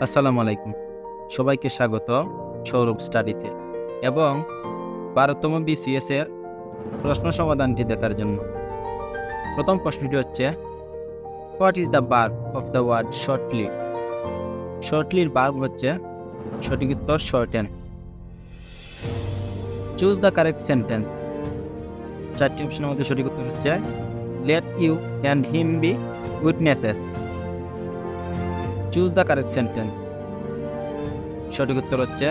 আসসালামু আলাইকুম। সবাইকে স্বাগত সৌরভ স্টাডিতে এবং 12তম BCS এর প্রশ্ন সমাধানটি দেখার জন্য। প্রথম প্রশ্নটি হচ্ছে, what is the verb of the word shortly? শর্টলির ভার্ব হচ্ছে, সঠিক উত্তর shorten. Choose the correct sentence. চারটি অপশনের মধ্যে সঠিক উত্তর হচ্ছে, let you and him be witnesses. Choose the correct sentence. সঠিক উত্তর হচ্ছে,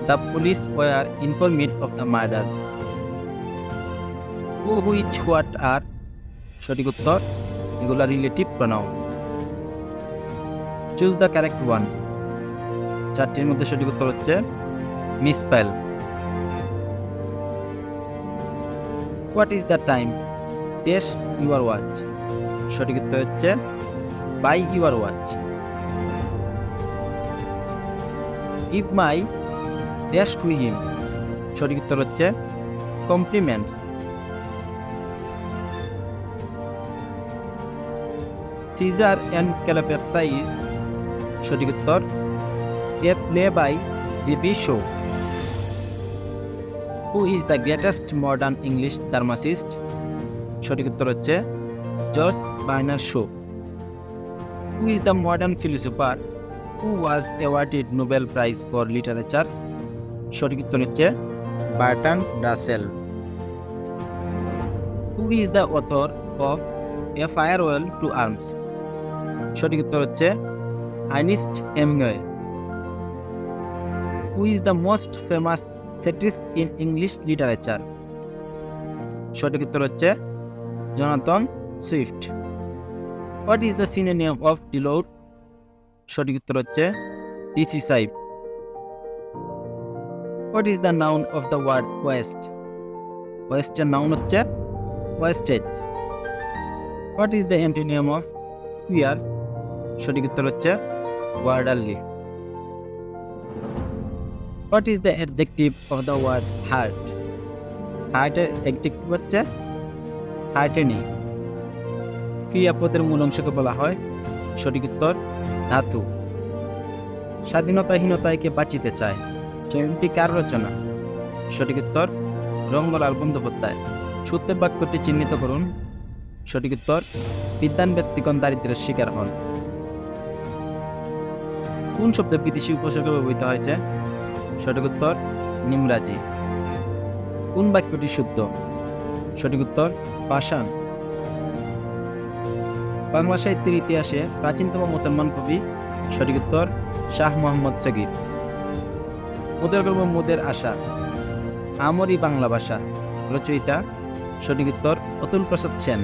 the police were informed of the murder. Who, which, what are. সঠিক উত্তর, এগুলা relative pronoun. Choose the correct one. চারটির মধ্যে সঠিক উত্তর হচ্ছে, misspell. What is the time dash your watch. সঠিক উত্তর হচ্ছে, by your watch. Give my dash to him. সঠিক উত্তর হচ্ছে, compliments. Caesar and Cleopatra is. সঠিক উত্তর, a play by GB Shaw. Who is the greatest modern English pharmacist? সঠিক উত্তর হচ্ছে, George Bernard Shaw. Who is the modern philosopher who was awarded Nobel Prize for Literature? সঠিক উত্তর হচ্ছে, Bertrand Rasel. Who is the author of A Farewell to Arms? সঠিক উত্তর হচ্ছে, Ernest Hemingway. Who is the most famous satirist in English literature? সঠিক উত্তর হচ্ছে, Jonathan Swift. What is the synonym of deload? সঠিক উত্তর হচ্ছে, decisive. What is the noun of the word waste? ওয়েস্টের নাউন হচ্ছে, wastage. What is the antonym of queer? সঠিক উত্তর হচ্ছে, orderly. What is the adjective of the word heart? হার্টের adjective হচ্ছে, হার্টেনি। ক্রিয়াপদের মূল অংশকে বলা হয়? সঠিক উত্তর, ধাতু। স্বাধীনতাহীনতাকে বাঁচিতে চায় চয়নটি কার রচনা? সঠিক উত্তর, রঙ্গলাল বন্দ্যোপাধ্যায়। সত্যের বাক্যটি চিহ্নিত করুন। সঠিক উত্তর, বিদ্বান ব্যক্তিগণ দারিদ্র্যের শিকার হন। কোন শব্দে বিদেশি উপসর্গ ব্যবহৃত হয়েছে? সঠিক উত্তর, নিমরাজি। কোন বাক্যটি শুদ্ধ? সঠিক উত্তর, পাষাণ। বাংলা সাহিত্যের ইতিহাসে প্রাচীনতম মুসলমান কবি? সঠিক উত্তর, শাহ মোহাম্মদ সগীর। মোদের গর্ব মোদের আশা আমরি বাংলা ভাষা রচয়িতা? সঠিক উত্তর, অতুল প্রসাদ সেন।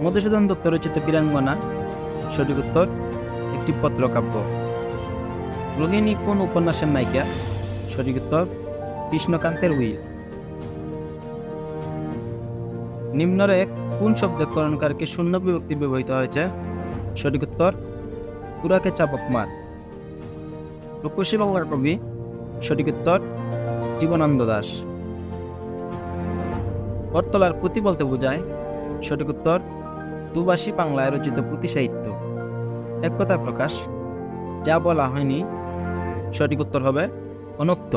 মধুসূদন দত্ত রচিত বীরাঙ্গনা? সঠিক উত্তর, একটি পত্রকাব্য। রোহিণী কোন উপন্যাসের নায়িকা? সঠিক উত্তর, কৃষ্ণকান্তের উইল। নিম্নরেখ কোন শব্দের করণকারকে শূন্য বিভক্তি ব্যবহৃত হয়েছে? সঠিক উত্তর, পুরাকে চাপক মার। রূপসী বাংলার কবি? সঠিক উত্তর, জীবনানন্দ দাশ। বটতলার পুঁথি বলতে বোঝায়? সঠিক উত্তর, দুভাষী বাংলায় রচিত পুঁথি সাহিত্য। এক কথা প্রকাশ যা বলা হয়নি? সঠিক উত্তর হবে, অনুক্ত।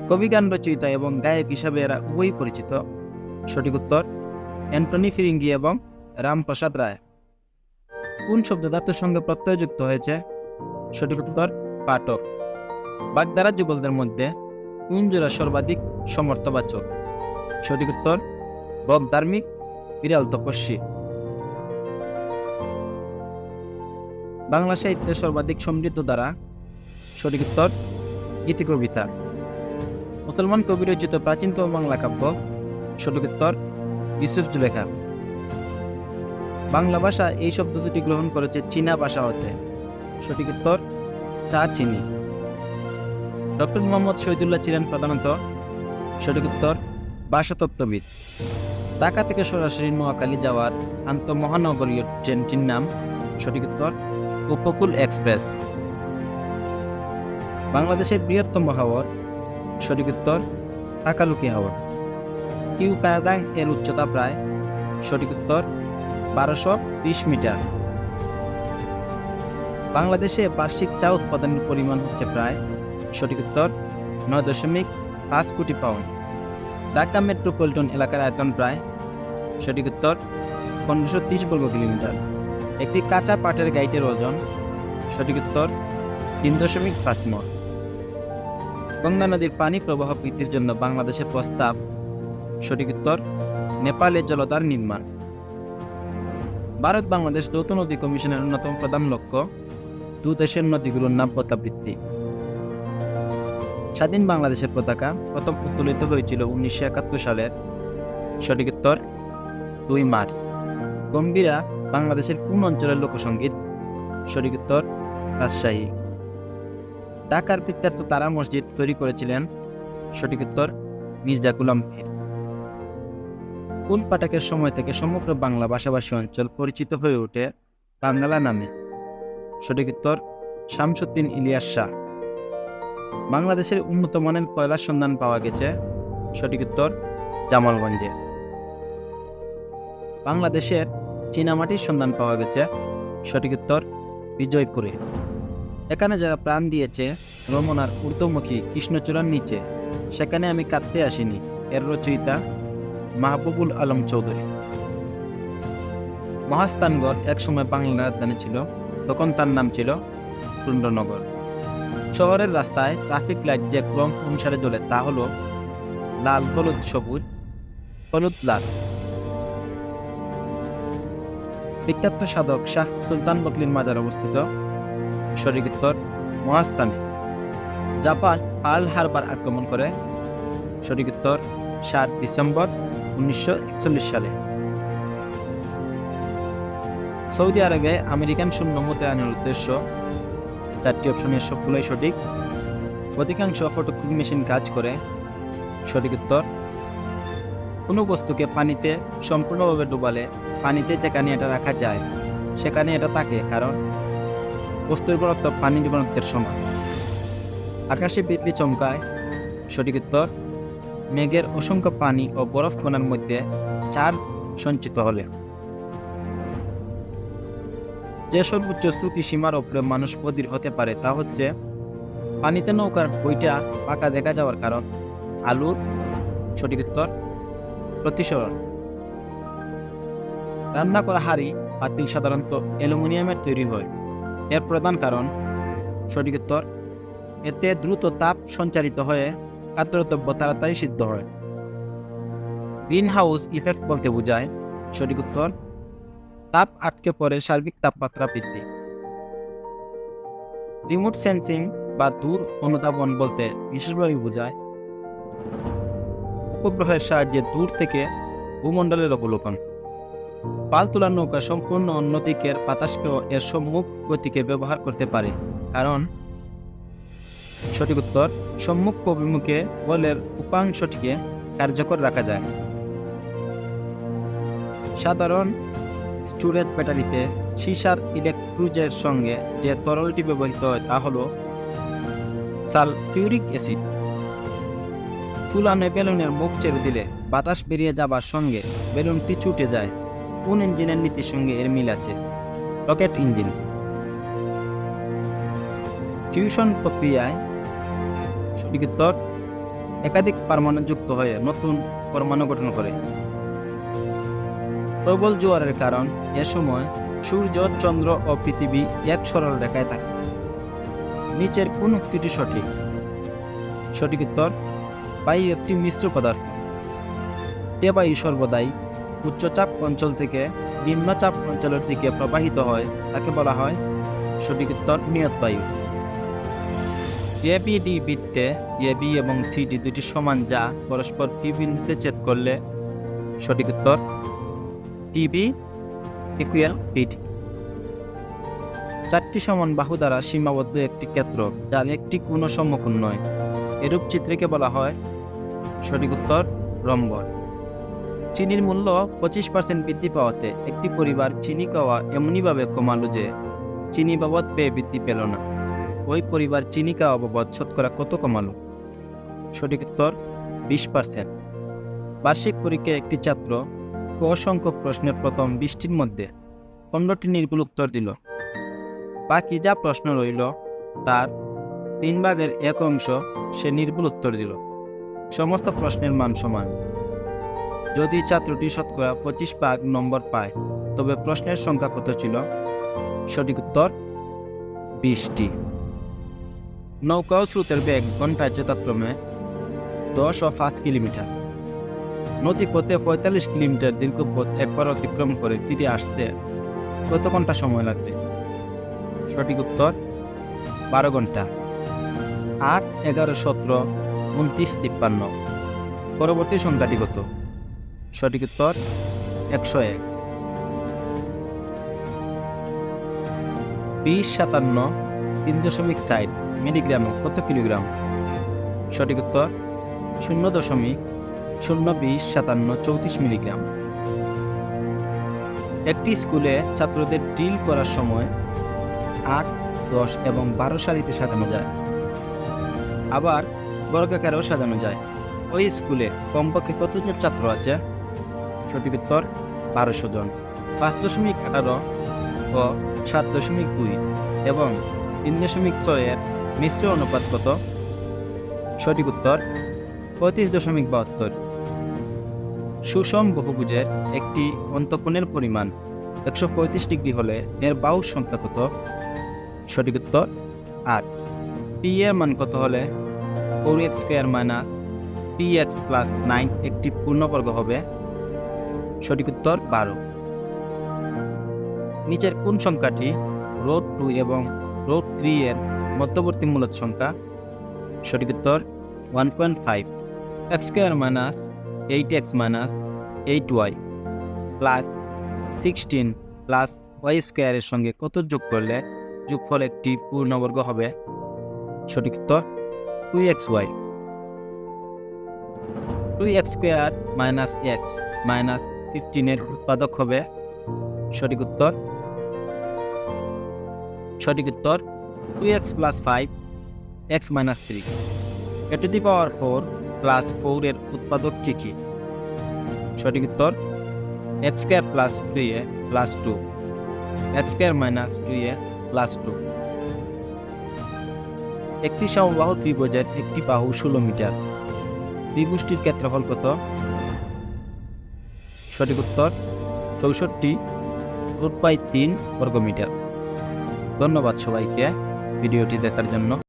কবিগান রচয়িতা এবং গায়ক হিসাবে এরা উভয়ই পরিচিত। সঠিক উত্তর, অ্যান্টনি ফিরিঙ্গি এবং রামপ্রসাদ রায়। কোন শব্দ ধাতুর সঙ্গে প্রত্যয়যুক্ত হয়েছে? সঠিক উত্তর, পাঠক। বাগধারা যুগলদের মধ্যে কোন জোড়া সর্বাধিক সমর্থবাচক? সঠিক উত্তর, বক ধার্মিক, বিড়াল তপস্বী। বাংলা সাহিত্যের সর্বাধিক সমৃদ্ধ ধারা? সঠিক উত্তর, গীতি কবিতা। মুসলমান কবি রচিত প্রাচীনতম বাংলা কাব্য? সঠিক উত্তর, ইউসুফ জুলেখা। বাংলা ভাষা এই শব্দ দুটি গ্রহণ করেছে চীনা ভাষা হতে? সঠিক উত্তর, চা চিনি। ডক্টর মোহাম্মদ শহীদুল্লাহ ছিলেন প্রধানত? সঠিক উত্তর, ভাষাতত্ত্ববিদ। ঢাকা থেকে সরাসরি নোয়াখালী যাওয়ার আন্তঃমহানগরীয় ট্রেনটির নাম? সঠিক উত্তর, উপকূল এক্সপ্রেস। বাংলাদেশের বৃহত্তম হাওর? সঠিক উত্তর, আকালুকি হাওর। কিউ প্যারাডাং এর উচ্চতা প্রায়? সঠিক উত্তর, 1220 মিটার। বাংলাদেশে বার্ষিক চা উৎপাদনের পরিমাণ হচ্ছে প্রায়, সঠিক উত্তর 9.5 কোটি পাউন্ড। ঢাকা মেট্রোপলিটন এলাকার আয়তন প্রায়, সঠিক উত্তর 1530 বর্গ কিলোমিটার। একটি কাঁচা পাটের গাইটের ওজন, সঠিক উত্তর 3.5 মণ। গঙ্গা নদীর পানি প্রবাহ বৃদ্ধির জন্য বাংলাদেশের প্রস্তাব, সঠিক উত্তর নেপালে জলধার নির্মাণ। ভারত বাংলাদেশ যৌথ নদী কমিশনের অন্যতম প্রধান লক্ষ্য দু দেশের নদীগুলোর নাব্যতা বৃদ্ধি। স্বাধীন বাংলাদেশের পতাকা প্রথম উত্তোলিত হয়েছিল 1971 সালের, সঠিক উত্তর 2 মার্চ। গম্ভীরা বাংলাদেশের কোন অঞ্চলের লোকসঙ্গীত, সঠিক উত্তর রাজশাহী। ঢাকার বিখ্যাত তারা মসজিদ তৈরি করেছিলেন, সঠিক উত্তর মির্জা গোলাম পীর। কোন পাঠকের সময় থেকে সমগ্র বাংলা ভাষাভাষী অঞ্চল পরিচিত হয়ে ওঠে বাংলা নামে, সঠিক উত্তর শামসুদ্দিন ইলিয়াস শাহ। বাংলাদেশের উন্নত মানের কয়লার সন্ধান পাওয়া গেছে, সঠিক উত্তর জামালগঞ্জে। বাংলাদেশের চীনামাটির সন্ধান পাওয়া গেছে, সঠিক উত্তর বিজয়পুরে। এখানে যারা প্রাণ দিয়েছে রমনার ঊর্ধ্বমুখী কৃষ্ণচূড়ার নিচে, সেখানে আমি কাঁদতে আসিনি, এর রচয়িতা মাহবুবুল আলম চৌধুরী। মহাস্থানগড় একসময় বাংলার রাজধানী ছিল, তখন তার নাম ছিল টুন্ডনগর। শহরের রাস্তায় ট্রাফিক লাইট যে ক্রম অনুসারে জ্বলে তা হলো লাল হলুদ সবুজ, হলুদ লাল। বিখ্যাত সাধক শাহ সুলতান বকলির মাজার অবস্থিত, সঠিক উত্তর মহাস্থানে। জাপান পার্ল হারবার আক্রমণ করে, সঠিক উত্তর 7 ডিসেম্বর 1941 সালে। সৌদি আরবে আমেরিকান সৈন্য মোতায়েনের উদ্দেশ্য, 4টি অপশনের সবগুলোই সঠিক। অধিকাংশ ফটোকপি মেশিন কাজ করে, সঠিক উত্তর কোনো বস্তুকে পানিতে সম্পূর্ণভাবে ডুবালে পানিতে যেখানে এটা রাখা যায় সেখানে এটা থাকে, কারণ বস্তুর ঘনত্ব পানির ঘনত্বের সমান। আকাশে বিজলি চমকায়, সঠিক উত্তর মেঘের অসংখ্য পানি ও বরফ কণার মধ্যে চার্জ সঞ্চিত হলে। যে সর্বোচ্চ শ্রুতি সীমার উপরে মানুষ বধির হতে পারে তা হচ্ছে পানিতে নৌকার বইটা পাকা দেখা যাওয়ার কারণ, আলুর, সঠিক উত্তর প্রতিসরণ। রান্না করা হাঁড়ি পাতিল সাধারণত অ্যালুমিনিয়ামের তৈরি হয়, এর প্রধান কারণ, সঠিক উত্তর এতে দ্রুত তাপ সঞ্চারিত হয়ে খাদ্যদ্রব্য তাড়াতাড়ি সিদ্ধ হয়। গ্রিন হাউস ইফেক্ট বলতে বোঝায়, সঠিক উত্তর তাপ আটকে পড়ে সার্বিক তাপমাত্রা বৃদ্ধি। রিমোট সেন্সিং বা দূর অনুধাবন বলতে বিশেষভাবে বোঝায় উপগ্রহের সাহায্যে দূর থেকে ভূমণ্ডলের অবলোকন। পাল তোলা নৌকা সম্পূর্ণ অন্য দিকের বাতাসকেও এর সম্মুখ গতিকে ব্যবহার করতে পারে, কারণ, সঠিক উত্তর সম্মুখ অভিমুখে বলের উপাংশটিকে কার্যকর রাখা যায়। সাধারণ স্টোরেজ ব্যাটারিতে সীসার ইলেকট্রোজের সঙ্গে যে তরলটি ব্যবহৃত হয় তা হল সালফিউরিক অ্যাসিড। ফুলানো বেলুনের মুখ ছেড়ে দিলে বাতাস বেরিয়ে যাবার সঙ্গে বেলুনটি ছুটে যায়। কোন ইঞ্জিনের নীতির সঙ্গে এর মিল আছে? Rocket engine. ফিউশন প্রক্রিয়ায়, সঠিক উত্তর একাধিক পরমাণু যুক্ত হয়ে নতুন পরমাণু গঠন করে। প্রবল জোয়ারের কারণ, এ সময় সূর্য, চন্দ্র ও পৃথিবী এক সরল রেখায় থাকে। নিচের কোন উক্তিটি সঠিক? সঠিক উত্তর বায়ু একটি মিশ্র পদার্থ। যে বায়ু সর্বদাই উচ্চচাপ অঞ্চল থেকে নিম্নচাপ অঞ্চলের দিকে প্রবাহিত হয় তাকে বলা হয়, সঠিক উত্তর নিয়ত বায়ু। এবিডি বৃত্তে এবি এবং সিডি দুটি সমান, যা পরস্পর পি বিন্দুতে ছেদ করলে, সঠিক উত্তর টিবি ইকুয়াল পিডি। 4টি সমান বাহু দ্বারা সীমাবদ্ধ একটি ক্ষেত্র যার একটি কোণ সমকোণ নয়, এরূপ চিত্রকে বলা হয়, সঠিক উত্তর রম্বস। চিনির মূল্য 25% বৃদ্ধি পাওয়াতে একটি পরিবার চিনি খাওয়া এমনইভাবে কমালো যে চিনি বাবদ ব্যয় বৃদ্ধি পেল না। ওই পরিবার চিনি খাওয়া বাবদ শতকরা কত কমালো? সঠিক উত্তর 20%। বার্ষিক পরীক্ষায় একটি ছাত্র ক সংখ্যক প্রশ্নের প্রথম 20টির মধ্যে 15টি নির্ভুল উত্তর দিল। বাকি যা প্রশ্ন রইল তার 1/3 অংশ সে নির্ভুল উত্তর দিল। সমস্ত প্রশ্নের মান সমান। যদি ছাত্রটি শতকরা 25 নম্বর পায় তবে প্রশ্নের সংখ্যা কত ছিল? সঠিক উত্তর 20টি। নৌকা ও স্রোতের বেগ ঘন্টায় যথাক্রমে 10 ও 5 কিলোমিটার। নদীপথে 45 কিলোমিটার দীর্ঘ পথ একবার অতিক্রম করে ফিরে আসতে কত ঘন্টা সময় লাগবে? সঠিক উত্তর 12 ঘন্টা। 8, 11, 17, 29, 53। পরবর্তী সংখ্যাটি কত? সঠিক উত্তর 101। 20, 57, 3.60 মিলিগ্রামে কত কিলোগ্রাম? সঠিক উত্তর 0.02057 মিলিগ্রাম। একটি স্কুলে ছাত্রদের ড্রিল করার সময় 8, 10 এবং 12 সারিতে সাজানো যায়, আবার বর্গাকারেও সাজানো যায়। ওই স্কুলে কমপক্ষে কতজন ছাত্র আছে? সঠিক উত্তর 1200 জন। 5.18 ও 7.2 এবং 3.6 এর মিশ্র অনুপাত কত? সঠিক উত্তর 35.72। সুষম বহুভুজের একটি অন্তঃকোণের পরিমাণ 135 ডিগ্রি হলে এর বাহুর সংখ্যা কত? সঠিক উত্তর 8। পি এর মান কত হলে 4x² - px + 9 একটি পূর্ণবর্গ হবে? সঠিক উত্তর 12। নিচের কোন সংখ্যাটি √2 এবং √3 এর মধ্যবর্তী মূলদ সংখ্যা? সঠিক উত্তর 1.5। x² - 8x - 8y plus 16 plus y² এর সঙ্গে কত যোগ করলে যোগফল একটি পূর্ণবর্গ হবে? সঠিক উত্তর 2xy। 2x² - x - 15 এর উৎপাদক হবে? সঠিক উত্তর 2x + 5 x - 3। a⁴ + 4 এর উৎপাদক কি? সঠিক উত্তর x² + 2a + 2 x² - 2a + 2। একটি সমবাহু ত্রিভুজের একটি বাহু 16 মিটার। ত্রিভুজটির ক্ষেত্রফল কত? সঠিক উত্তর 64 √3 বর্গমিটার। ধন্যবাদ সবাইকে ভিডিওটি দেখার জন্য।